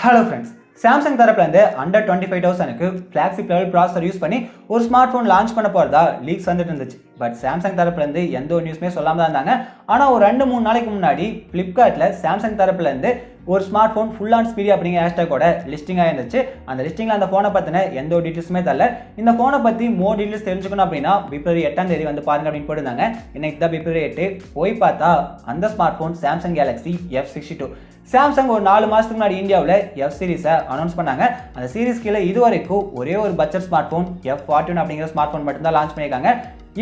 Hello friends. Samsung தரப்புல இருந்து under 25,000 க்கு Flagship level processor யூஸ் பண்ணி ஒரு ஸ்மார்ட்போன் லான்ச் பண்ண போறதா லீக்ஸ் வந்துட்டு இருந்துச்சு. பட் Samsung தரப்புல இருந்து எந்த ஒரு நியூஸ்மே சொல்லாம தான் இருந்தாங்க. ஆனா ஒரு 2-3 நாளைக்கு முன்னாடி Flipkartல Samsung தரப்புல இருந்து ஒரு ஸ்மார்ட்போன் ஃபுல் ஆன் ஸ்பீடி அப்படிங்கிற ஹேஷ்டேக்கோட லிஸ்டிங் ஆயிருந்துச்சு. அந்த லிஸ்டிங்ல அந்த போனை பத்தின எந்த ஒரு டீடைல்ஸுமே தரல. இந்த போனை பத்தி மோர் டீடைல்ஸ் தெரிஞ்சுக்கணும் அப்படின்னா பிப்ரவரி 8ஆம் தேதி வந்து பாருங்க அப்படின்னு போட்டுருந்தாங்க. இன்னைக்கு தான் பிப்ரவரி 8 போய் பார்த்தா அந்த smartphone Samsung Galaxy F62. Samsung ஒரு 4 மாசத்துக்கு முன்னாடி இந்தியாவில் F சீரிஸை அனௌன்ஸ் பண்ணாங்க. அந்த சீரிஸ் கீழே இதுவரைக்கும் ஒரே ஒரு பட்ஜெட் ஸ்மார்ட்போன் F41 அப்படிங்கிற ஸ்மார்ட்போன் மட்டும்தான் லான்ச் பண்ணியிருக்காங்க.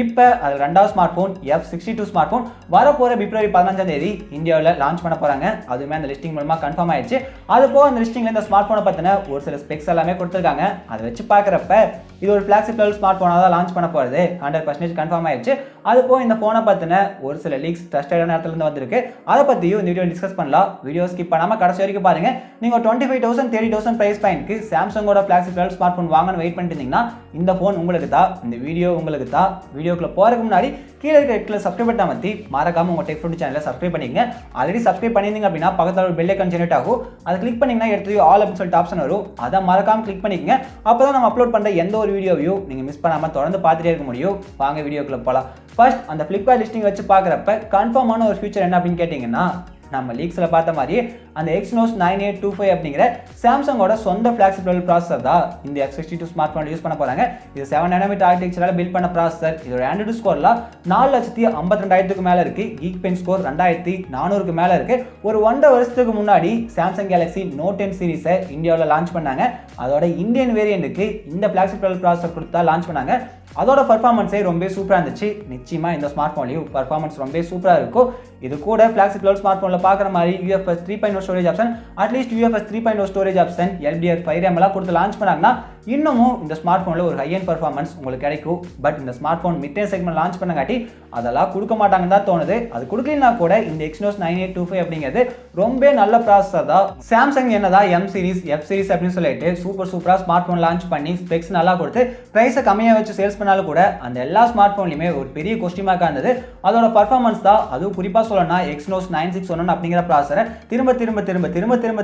இப்போ அது ரெண்டாவது ஸ்மார்ட்போன் F62 ஸ்மார்ட்போன் வரப்போகிற பிப்ரவரி 15ஆம் தேதி இந்தியாவில் லான்ச் பண்ண போகிறாங்க. அதுவுமே அந்த லிஸ்டிங் மூலமாக கன்ஃபார்ம் ஆயிடுச்சு. அது போக அந்த லிஸ்டிங்கில் இந்த ஸ்மார்ட்போனை பற்றின ஒரு சில ஸ்பெக்ஸ் எல்லாமே கொடுத்துருக்காங்க. அதை வச்சு பார்க்குறப்ப இது ஒரு ஃப்ளாக்ஷிப் லெவல் ஸ்மார்ட்போனாக தான் லான்ச் பண்ண போகிறது 100% கன்ஃபார்ம் ஆயிடுச்சு. அது போக இந்த ஃபோனை பற்றின ஒரு சில லீக்ஸ் ட்ரஸ்டடான இடத்துலேருந்து வந்திருக்கு. அதை பற்றியும் இந்த வீடியோ டிஸ்கஸ் பண்ணலாம். வீடியோ ஸ்கிப் பண்ணாமல் கடைசி வரைக்கும் பாருங்கள். நீங்கள் 25,000 30,000 ப்ரைஸ் பாயிண்ட்க்கு சாம்சங்கோட ஃப்ளாக்ஷிப் லெவல் ஸ்மார்ட்போன் வாங்கன்னு வெயிட் பண்ணிட்டு இருந்தீங்கன்னா இந்த ஃபோன் உங்களுக்கு தான். இந்த வீடியோ உங்களுக்கு தான். வீடியோக்குள்ள போறதுக்கு முன்னாடி கீழே இருக்க ரெட் கலர் சப்ஸ்கிரைப் பட்டன் அமர்த்தி மறக்காம உங்க டெக் ஃபுட் சேனலை சப்ஸ்கிரைப் பண்ணிக்கங்க. ஆல்ரெடி சப்ஸ்கிரைப் பண்ணிருந்தீங்க அப்படின்னா பக்கத்துல ஒரு பெல் ஐகான் ஜெனரேட் ஆகும். அதை கிளிக் பண்ணீங்கன்னா எடுத்து ஆல் அப்படின்னு சொல்லிட்டு ஆப்ஷன் வரும். அதை மறக்காம கிளிக் பண்ணிக்கங்க. அப்பதான் நம்ம அப்லோட் பண்ற எந்த ஒரு வீடியோவையும் நீங்க மிஸ் பண்ணாம தொடர்ந்து பார்த்துட்டே இருக்க முடியும். வாங்க வீடியோக்குள்ள போலாம். ஃபர்ஸ்ட் அந்த Flipkart லிஸ்டிங் வச்சு பார்க்குறப்ப கன்ஃபார்மான ஒரு ஃபியூச்சர் என்ன அப்படின்னு கேட்டிங்கன்னா நம்ம லீக்ஸில் பார்த்த மாதிரி அந்த Exynos 9825 அப்படிங்கிற சாம்சங்கோட சொந்த ஃப்ளாக்ஷிப் லெவல் ப்ராசஸர் தான் இந்த F62 ஸ்மார்ட் ஃபோன் யூஸ் பண்ண போகிறாங்க. இது 7 nm ஆர்கிடெக்சரால் பில்ட் பண்ண ப்ராசஸர். இதோட ஆண்ட்ராய்டு ஸ்கோர்லாம் 4,52,000க்கு மேலே இருக்குது. கீக் பென் ஸ்கோர் 2,400க்கு மேலே இருக்குது. ஒரு 1.5 வருஷத்துக்கு முன்னாடி சாம்சங் கேலக்ஸி நோட் 10 சீரிஸை இந்தியாவில் லான்ச் பண்ணாங்க. அதோட இந்தியன் வேரியண்ட்டுக்கு இந்த ஃப்ளாக்ஷிப் லெவல் ப்ராசஸர் கொடுத்தா லான்ச் பண்ணாங்க. அதோட பர்ஃபார்மன்ஸே ரொம்ப சூப்பராக இருந்துச்சு. நிச்சயமாக இந்த ஸ்மார்ட் ஃபோன்லையும் பர்ஃபார்மன்ஸ் ரொம்ப சூப்பராக இருக்கும். இது கூட ஃப்ளாக்ஷிப் லெவல் ஸ்மார்ட் ஃபோனில் பார்க்குற மாதிரி UFS 3.0 storage option, at least UFS 3.0 storage option, LDR5 எல்லாம் கொடுத்து லான்ச் பண்ணாங்கன்னா இன்னமும் இந்த ஸ்மார்ட் ஃபோனில் ஒரு ஹை அண்ட் பர்ஃபார்மன்ஸ் உங்களுக்கு கிடைக்கும். பட் இந்த smart phone mid range segment launch பண்ணங்காட்டி அதெல்லாம் கொடுக்க மாட்டாங்கன்னு தான் தோணுது. அது கொடுக்கலனா கூட இந்த Exynos 9825 அப்படிங்கிறது ரொம்ப நல்ல ப்ராசஸர் தான். சாம்சங் என்னதான் M சீரிஸ் F சீரிஸ் அப்படின்னு சொல்லிட்டு சூப்பராக ஸ்மார்ட் ஃபோன் லான்ச் பண்ணி ஸ்பெக்ஸ் நல்லா கொடுத்து ப்ரைஸை கம்மியாக வச்சு சேல்ஸ் பண்ணாலும் கூட அந்த எல்லா ஸ்மார்ட் ஃபோன்லையுமே ஒரு பெரிய கொஸ்டின் மார்க்காக இருந்தது அதோட பர்ஃபார்மன்ஸ் தான். அதுவும் குறிப்பாக சொல்லணும்னா Exynos 9611 அப்படிங்கிற ப்ராசஸரை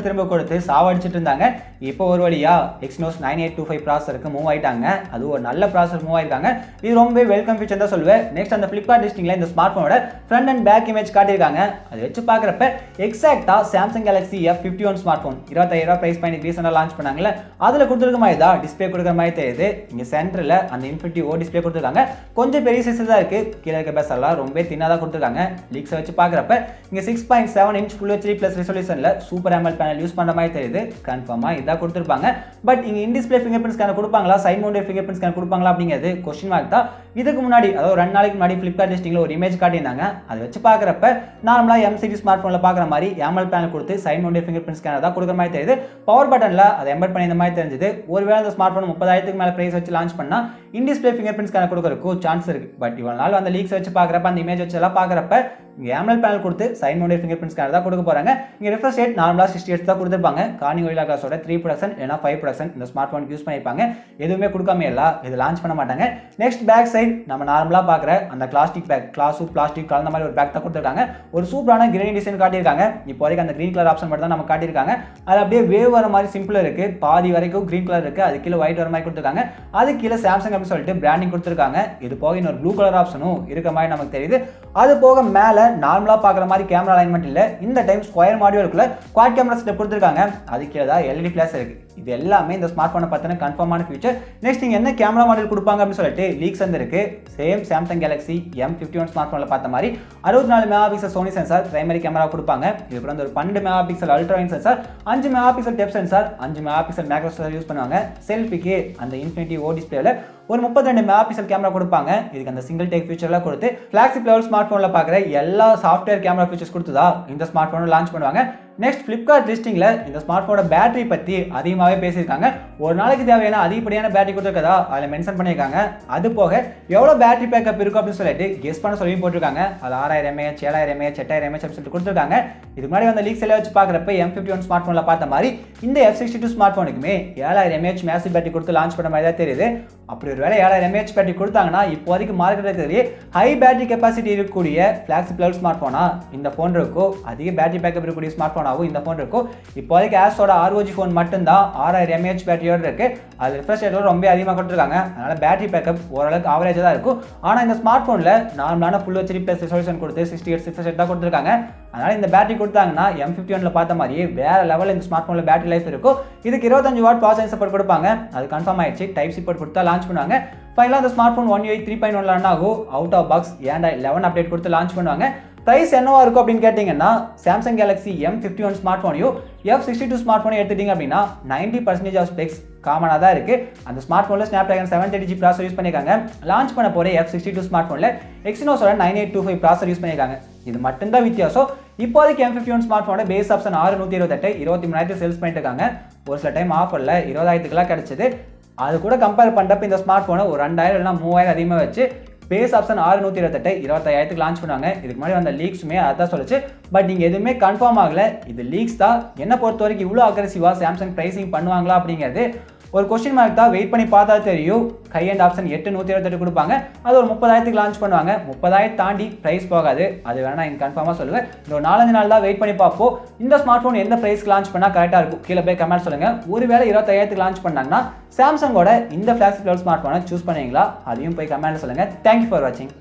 திரும்ப கொடுத்து சாவடிச்சிட்டு இருந்தாங்க. இப்போ ஒரு வழியா Exynos 9825 ப்ராசஸருக்கு மூவ் ஆயிட்டாங்க. அது ஒரு நல்ல ப்ராசஸர் மூவ் ஆயிருக்காங்க. இது ரொம்ப வெல்கம் ஃபீச்சர் தான் சொல்லுவேன். நெக்ஸ்ட் அந்த Flipkart லிஸ்டிங்ல இந்த ஸ்மார்ட் ஃபோனோட ஃப்ரண்ட் அண்ட் பேக் இமேஜ் காட்டியிருக்காங்க. அதை வச்சு பார்க்குறப்ப எக்ஸாக்டா Samsung Galaxy F51 smart phone 25,000 ப்ரைஸ் பாயிண்ட் ரீசெண்டாக லான்ச் பண்ணாங்கல்ல, அதில் கொடுத்துருக்க மாதிரி தான் டிஸ்பிளே கொடுக்குற மாதிரி தெரியுது. இங்கே சென்டரில் அந்த Infinity O டிஸ்பிளே கொடுத்துருக்காங்க. கொஞ்சம் பெரிய சைஸ் தான் இருக்கு. கீழே இருக்க பேஸ் எல்லாம் ரொம்ப தின்னாக தான் கொடுத்துருக்காங்க. லீக்ஸை வச்சு பார்க்குறப்ப இங்கே 6.7 இன்ச் ஃபுல் HD ப்ளஸ் ரெசல்யூஷனில் சூப்பர் AMOLED பேனல் யூஸ் பண்ணுற மாதிரி தெரியுது. கன்ஃபார்மாக இதாக கொடுத்துருப்பாங்க. பட் இங்கே in display finger print scanner கொடுப்பாங்களா, side mounted finger print scanner கொடுப்பாங்களா அப்படிங்கிறது கொஸ்டின் மார்க் தான். இதுக்கு முன்னாடி அதாவது 2 நாளைக்கு முன்னாடி Flipkart லிஸ்டிங்ல ஒரு இமேஜ் காட்டியிருந்தாங்க. அதை வச்சு பார்க்குறப்ப நார்மலாக M சீரிஸ் ஸ்மார்ட் ஃபோனில் பார்க்குற மாதிரி AMOLED பேனல் கொடுத்து side mounted finger print scanner தான் கொடுக்குற மாதிரி தெரியுது. பவர் பட்டனில் அதை எம்பெட் பண்ணி இந்த மாதிரி தெரிஞ்சது. ஒருவேளை அந்த ஸ்மார்ட் ஃபோன் 30,000க்கு மேலே ப்ரைஸ் வச்சு லான்ச் பண்ணா இன் டிஸ்பிளே ஃபிங்கர் பிரிண்ட் ஸ்கேனர் கொடுக்கறதுக்கு சான்ஸ் இருக்கு. பட் இவ்வளவு நாள் அந்த லீக்ஸ் வச்சு பார்க்குறப்ப அந்த இமேஜ் வச்சு எல்லாம் பார்க்குறப்ப இங்கே AMOLED பேனல் கொடுத்து side mounted finger print scanner தான் கொடுக்க போறாங்க. இங்கே ரெஃப்ரெஷ் ரேட் நார்மலாக 60 Hz தான் கொடுத்துருப்பாங்க. கார்னிங் ஒயிலா கிளாஸோட 3% இல்லைனா 5% இந்த ஸ்மார்ட் ஃபோன் யூஸ் பண்ணியிருப்பாங்க. எதுவுமே கொடுக்காம இல்லை, இது லான்ச் பண்ண மாட்டாங்க. நெக்ஸ்ட் பேக் சைட் நம்ம நார்மலாக பார்க்குற அந்த பிளாஸ்டிக் பேக், பிளாஸ்டிக் கலந்த மாதிரி ஒரு பேக் தான் கொடுத்துருக்காங்க. ஒரு சூப்பரான கிரீன் டிசைன் காட்டியிருக்காங்க. இப்போதைக்கு அந்த கிரீன் கலர் ஆப்ஷன் மட்டும் தான் நம்ம காட்டியிருக்காங்க. அது அப்படியே வேவ் வர மாதிரி சிம்பிளாக இருக்கு. பாதி வரைக்கும் கிரீன் கலர் இருக்கு. அது கீழே ஒயிட் வர மாதிரி கொடுத்துருக்காங்க. அது கீழே சாம்சங் அப்படின்னு சொல்லிட்டு பிராண்டிங் கொடுத்துருக்காங்க. இது போக இன்னொரு ப்ளூ கலர் ஆப்ஷனும் இருக்க மாதிரி நமக்கு தெரியுது. அது போக மேலே நார்மலாக பார்க்குற மாதிரி கேமரா அலைன்மெண்ட் இல்லை. இந்த டைம் ஸ்கொயர் மாடியூலுக்குள்ள குவாட் கேமரா செட்டப் கொடுத்துருக்காங்க. அது கீழே தான் LED ஃபிளாஷ் இருக்கு. இது எல்லாமே இந்த ஸ்மார்ட் ஃபோனை பற்றின கன்ஃபார்மான ஃபியூச்சர். நெக்ஸ்ட் நீங்கள் என்ன கேமரா மாடல் கொடுப்பாங்க அப்படின்னு சொல்லிட்டு லீக்ஸ் வந்துருக்கு. Same Samsung Galaxy M51 smart ஃபோனில் பார்த்த மாதிரி 64 megapixel Sony sensor primary camera கொடுப்பாங்க. இதுக்கு வந்து ஒரு 12 megapixel ultra wide sensor, 5 megapixel depth sensor, 5 megapixel macro sensor use பண்ணுவாங்க. செல்ஃபிக்கு அந்த Infinity O டிஸ்பிளேல ஒரு 32 மெகாபிக்சல் கேமரா கொடுப்பாங்க. இதுக்கு அந்த சிங்கிள் டேக் ஃபீச்சர்லாம் கொடுத்து ஃப்ளாக்ஷிப் லெவல் ஸ்மார்ட் ஃபோனில் பார்க்குற எல்லா சாஃப்ட்வேர் கேமரா ஃபீச்சர்ஸ் கொடுத்து தான் இந்த ஸ்மார்ட் ஃபோனை லான்ச் பண்ணுவாங்க. நெக்ஸ்ட் Flipkart லிஸ்டிங்ல இந்த ஸ்மார்ட் ஃபோனோட பேட்டரி பற்றி அதிகமாகவே பேசியிருக்காங்க. ஒரு நாளைக்கு தேவையான அதிகப்படியான பேட்டரி கொடுத்துருக்கதா அதில் மென்ஷன் பண்ணியிருக்காங்க. அது போக எவ்வளோ பேட்டரி பேக்கப் இருக்கும் அப்படின்னு சொல்லிட்டு கெஸ் பண்ண சொல்லி போட்டிருக்காங்க. அது 6000 mAh, 7000 mAh, 8000 mAh அப்படின்னு சொல்லிட்டு கொடுத்துருக்காங்க. இதுக்கு முன்னாடி அந்த லீக்ஸ் எல்லாம் வச்சு பார்க்குறப்ப M51 ஸ்மார்ட் ஃபோனில் பார்த்த மாதிரி இந்த F62 ஸ்மார்ட் ஃபோனுக்குமே 7000 mAh மேசிவ் பேட்டரி கொடுத்து லான்ச் பண்ண மாதிரி தான் தெரியுது. அப்படி ஒருவேளை 7000 mAh பேட்டரி கொடுத்தாங்கன்னா இப்போதைக்கு மார்க்கெட்டில் ஹை பேட்டரி கெப்பாசிட்டி இருக்கக்கூடிய ஃபிளாக்ஷிப் லெவல் ஸ்மார்ட் ஃபோனா இந்த ஃபோன் இருக்கும், அதிக பேட்டரி பேக்கப் இருக்கக்கூடிய ஸ்மார்ட் ஃபோனாகவும் இந்த ஃபோன் இருக்கும். இப்போதைக்கு ஆஸோட ROG ஃபோன் மட்டும்தான் 6000 mAh பேட்டரியோட இருக்கு. அது ரிஃப்ரெஷ் ரேட்ல ரொம்ப அதிகமாக கொடுத்துருக்காங்க. அதனால பேட்டரி பேக்கப் ஓரளவுக்கு ஆவரேஜாக தான் இருக்கும். ஆனால் இந்த ஸ்மார்ட் ஃபோனில் நார்மலான ஃபுல் ஹெச்டி ப்ளஸ் ரெசல்யூஷன் கொடுத்து 68 ரிஃப்ரெஷ் ரேட் தான் கொடுத்துருக்காங்க. அதனால இந்த பேட்டரி கொடுத்தாங்கன்னா M51ல பார்த்த மாதிரியே வேற லெவலில் இந்த ஸ்மார்ட் ஃபோனில் பேட்டரி லைஃப் இருக்கும். இதுக்கு 25 வாட் ப்ராசஸர் சப்போர்ட் கொடுப்பாங்க. அது கன்ஃபார்ம் ஆயிடுச்சு. டைப் சப்போர்ட் கொடுத்தா லான்ச் பண்ணுவாங்க. ஃபைனலாக இந்த ஸ்மார்ட் ஃபோன் 1UI 3.1 ரன் ஆகும். Out of box Android 11 update கொடுத்து லான்ச் பண்ணுவாங்க. பிரைஸ் என்னவா இருக்கும் அப்படின்னு கேட்டிங்கன்னா Samsung Galaxy M51 ஸ்மார்ட் ஃபோனையும் F62 ஸ்மார்ட் ஃபோனையும் எடுத்துட்டீங்க அப்படின்னா 90% ஆஃப் ஸ்பெக்ஸ் காமனாக தான் இருக்குது. அந்த ஸ்மார்ட் ஃபோனில் Snapdragon 730G ப்ராசர் யூஸ் பண்ணியிருக்காங்க. லான்ச் பண்ண போகிற F62 ஸ்மார்ட் ஃபோனில் Exynos 9825 ப்ராசர் யூஸ் பண்ணியிருக்காங்க. இது மட்டும்தான் வித்தியாசம். இப்போதைக்கு M51 ஸ்மார்ட் ஃபோனோட பேஸ் ஆப்ஷன் 6128 23,000 சேல்ஸ் பண்ணிட்டு இருக்காங்க. ஒரு சில டைம் ஆஃபரில் 20,000க்குலாம் கிடச்சிது. அது கூட கம்பேர் பண்ணுறப்ப இந்த ஸ்மார்ட் ஃபோனை ஒரு 2000 இல்லைனா 3000 அதிகமாக வச்சு பேஸ் ஆப்ஷன் 6128 25,000க்கு லான்ச் பண்ணுவாங்க. இதுக்கு முன்னாடி வந்த லீக்ஸுமே அதான் சொல்லிச்சு. பட் நீங்கள் எதுவுமே கன்ஃபார்ம் ஆகலை. இது லீக்ஸ் தான். என்ன பொறுத்த வரைக்கும் இவ்வளோ அக்ரெசிவாக சாம்சங் ப்ரைஸிங் பண்ணுவாங்களா அப்படிங்கிறது ஒரு கொஸ்டின் மார்க் தான். வெயிட் பண்ணி பார்த்தா தெரியும். ஹை அண்ட் ஆப்ஷன் 8128 கொடுப்பாங்க. அது ஒரு 30,000க்கு லான்ச் பண்ணுவாங்க. 30,000 தாண்டி ப்ரைஸ் போகாது. அது வேணா நான் கன்ஃபார்மாக சொல்லுவேன். இந்த ஒரு 4-5 நாள் தான் வெயிட் பண்ணி பார்ப்போம். இந்த ஸ்மார்ட் ஃபோன் எந்த ப்ரைஸ்க்கு லான்ச் பண்ணால் கரெக்டாக இருக்கும் கீழே போய் கமெண்ட் சொல்லுங்கள். ஒருவேளை 25,000க்கு லான்ச் பண்ணாங்கன்னா சாம்சங்கோட இந்த ஃபிளாக்ஷிப் லெவல் ஸ்மார்ட் ஃபோனை சூஸ் பண்ணுவீங்களா? அதையும் போய் கமெண்ட்ல சொல்லுங்கள். தேங்க்யூ ஃபார் வாட்சிங்.